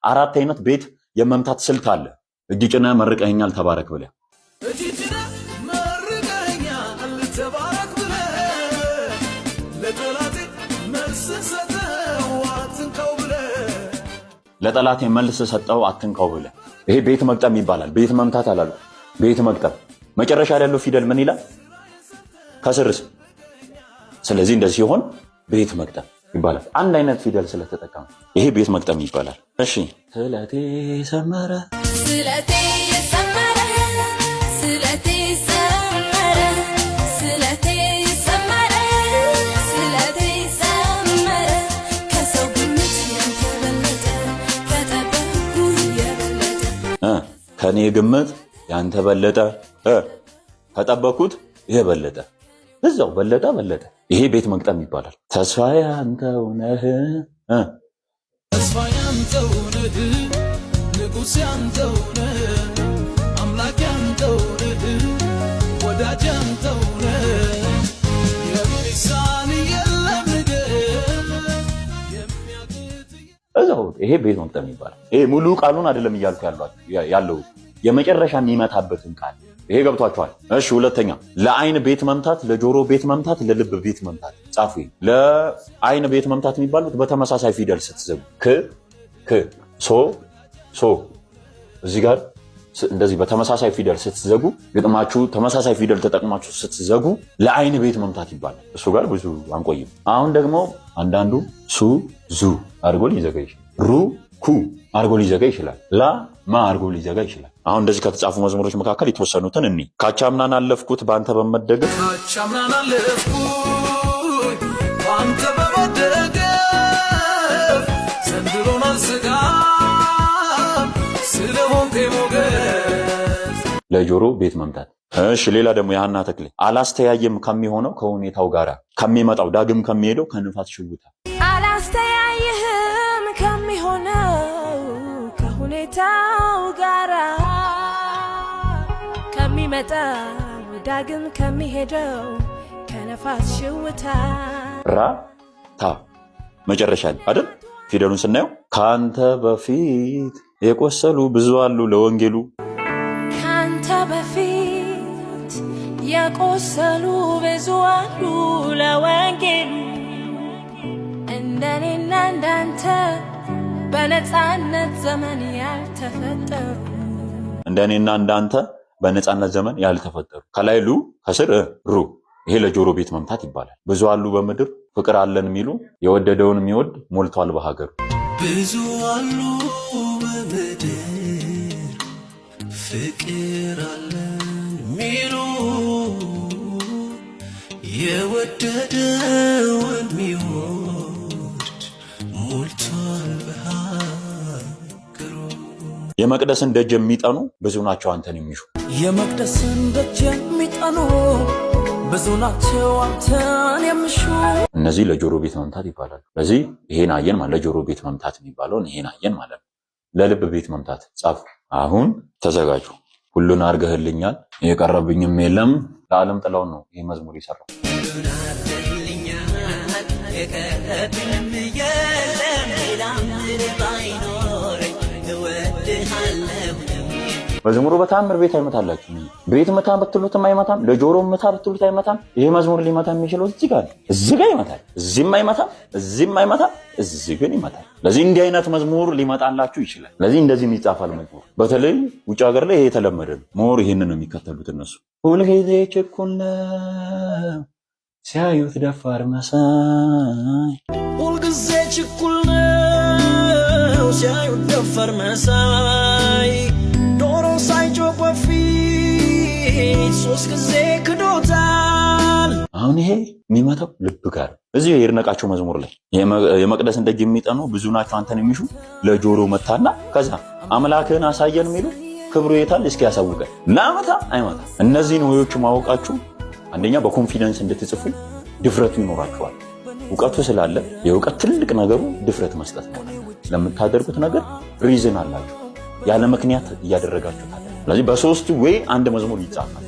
አራት አይነት ቤት የመምታት ስልት አለ። እጅ ጭነህ መርቀኸኛል ተባረክ ብለህ ለጠላቴ መልስ ሰጠው አትንካው ብለህ ይሄ ቤት መቅጠም ይባላል። ቤት መምታት አላሉ። ቤት መቅጠም መጨረሻ ላይ ያለው ፊደል ምን ይላል? ከስርስ። ስለዚህ እንደዚህ ሲሆን ቤት መቅጠም ይባላል። አንድ አይነት ፊደል ስለተጠቀመ ይሄ ቤት መቅጠም ይባላል። እሺ ስለቴ ሰመረ ስለቴ ሰመረ ስለቴ ሰመረ ስለቴ ሰመረ ስለቴ ሰመረ ከሰው ግምት ያንተ በለጠ ከጠበቅኩ የበለጠ ከኔ ግምት ያንተ በለጠ ከጠበቅኩት የበለጠ እዛው በለጠ። ይሄ ቤት መቅጠም ይባላል። ተስፋዬ አንተው ነህ ተስፋዬ አንተው ነህ ንጉሴ አንተው ነህ አምላኬ አንተው ነህ ወዳጄ አንተው ነህ የሚሳን የለም ነገር የሚያቅት እዛው ይሄ ቤት መቅጠም ይባላል። ይሄ ሙሉ ቃሉን አይደለም እያልኩ ያለው የመጨረሻ የሚመታበትን ቃል ይሄ ገብቷቸዋል። እሺ ሁለተኛ ለአይን ቤት መምታት፣ ለጆሮ ቤት መምታት፣ ለልብ ቤት መምታት ጻፉ። ለአይን ቤት መምታት የሚባሉት በተመሳሳይ ፊደል ስትዘጉ ክ ሶ እዚህ ጋር እንደዚህ በተመሳሳይ ፊደል ስትዘጉ ግጥማችሁ ተመሳሳይ ፊደል ተጠቅማችሁ ስትዘጉ ለአይን ቤት መምታት ይባላል። እሱ ጋር ብዙ አንቆይም። አሁን ደግሞ አንዳንዱ ሱ ዙ አድርጎ ሊዘጋ ይችላል። ሩ ኩ አድርጎ ሊዘጋ ይችላል። ላ ማ አድርጎ ሊዘጋ ይችላል። አሁን እንደዚህ ከተጻፉ መዝሙሮች መካከል የተወሰኑትን እኒ ካቻምናን አለፍኩት በአንተ በመደገፍ ካቻምናን አለፍኩት በአንተ በመደገፍ ዘንድሮን አልሰጋም ስለሆንክ ሞገስ ለጆሮ ቤት መምታት። እሺ ሌላ ደግሞ የሃና ተክሌ አላስተያየም ከሚሆነው ከሁኔታው ጋራ ከሚመጣው ዳግም ከሚሄደው ከንፋስ ሽውታ አላስተያየህም ከሚሆነው ከሁኔታው ጋራ ከሚመጣው ዳግም ከሚሄደው ከነፋስ ሽውታ ራ ታ መጨረሻ አይደል? ፊደሉን ስናየው ካንተ በፊት የቆሰሉ ብዙ አሉ ለወንጌሉ ካንተ በፊት የቆሰሉ ብዙ አሉ ለወንጌሉ እንደኔና እንዳንተ በነፃነት ዘመን ያልተፈጠሩ እንደኔና እንዳንተ በነፃነት ዘመን ያልተፈጠሩ ከላይ ሉ ከስር ሩ ይሄ ለጆሮ ቤት መምታት ይባላል። ብዙ አሉ በምድር ፍቅር አለን የሚሉ የወደደውን የሚወድ ሞልቷል በሀገሩ ብዙ አሉ በምድር ፍቅር አለን የሚሉ የወደደውን የሚወድ ሞልቷል በሀገሩ የመቅደስን ደጅ የሚጠኑ ብዙ ናቸው አንተን የሚሹ የመቅደስን ደጅ የሚጠኑ ብዙ ናቸው አንተን የሚሹ እነዚህ ለጆሮ ቤት መምታት ይባላሉ። ስለዚህ ይሄን አየን ማለት ለጆሮ ቤት መምታት የሚባለውን ይሄን አየን ማለት ነው። ለልብ ቤት መምታት ጻፉ። አሁን ተዘጋጁ። ሁሉን አድርገህልኛል የቀረብኝም የለም ለዓለም ጥላውን ነው ይሄ መዝሙር የሰራው። ሁሉን አድርገህልኛል የቀረብኝም የለም ሌላም ባይኖረኝ እወድሃለሁ። መዝሙሩ በታምር ቤት አይመታላችሁ። ቤት መታ ብትሉትም አይመታም፣ ለጆሮ መታ ብትሉት አይመታም። ይሄ መዝሙር ሊመታ የሚችለው እዚህ ጋር ይመታል፣ እዚህም አይመታም፣ እዚህም አይመታም፣ እዚህ ግን ይመታል። ለዚህ እንዲህ አይነት መዝሙር ሊመጣላችሁ ይችላል። ለዚህ እንደዚህም ይጻፋል መዝሙር። በተለይ ውጭ ሀገር ላይ ይሄ የተለመደ ነው። ሞር ይሄንን ነው የሚከተሉት እነሱ። ሁልጊዜ ችኩል ነው ሲያዩት ደፋር መሳይ፣ ሁልጊዜ ችኩል ነው ሲያዩት ደፋር መሳይ ሳይጮህ በፊት 3 ጊዜ ክዶታል። አሁን ይሄ የሚመታው ልብ ጋር እዚህ የይድነቃቸው መዝሙር ላይ የመቅደስን ደጅ የሚጠኑ ብዙ ናቸው አንተን የሚሹ ለጆሮ መታና ከዛ አምላክህን አሳየን የሚሉ ክብሩ የታል እስኪ ያሳውቀን ላመታ አይመታ። እነዚህን ወዮች ማወቃችሁ አንደኛ በኮንፊደንስ እንድትጽፉ ድፍረቱ ይኖራችኋል። እውቀቱ ስላለ የእውቀት ትልቅ ነገሩ ድፍረት መስጠት ነው። ለምታደርጉት ነገር ሪዝን አላችሁ ያለ ምክንያት እያደረጋችሁታል። ስለዚህ በሶስት ወይ አንድ መዝሙር ይጻፋል።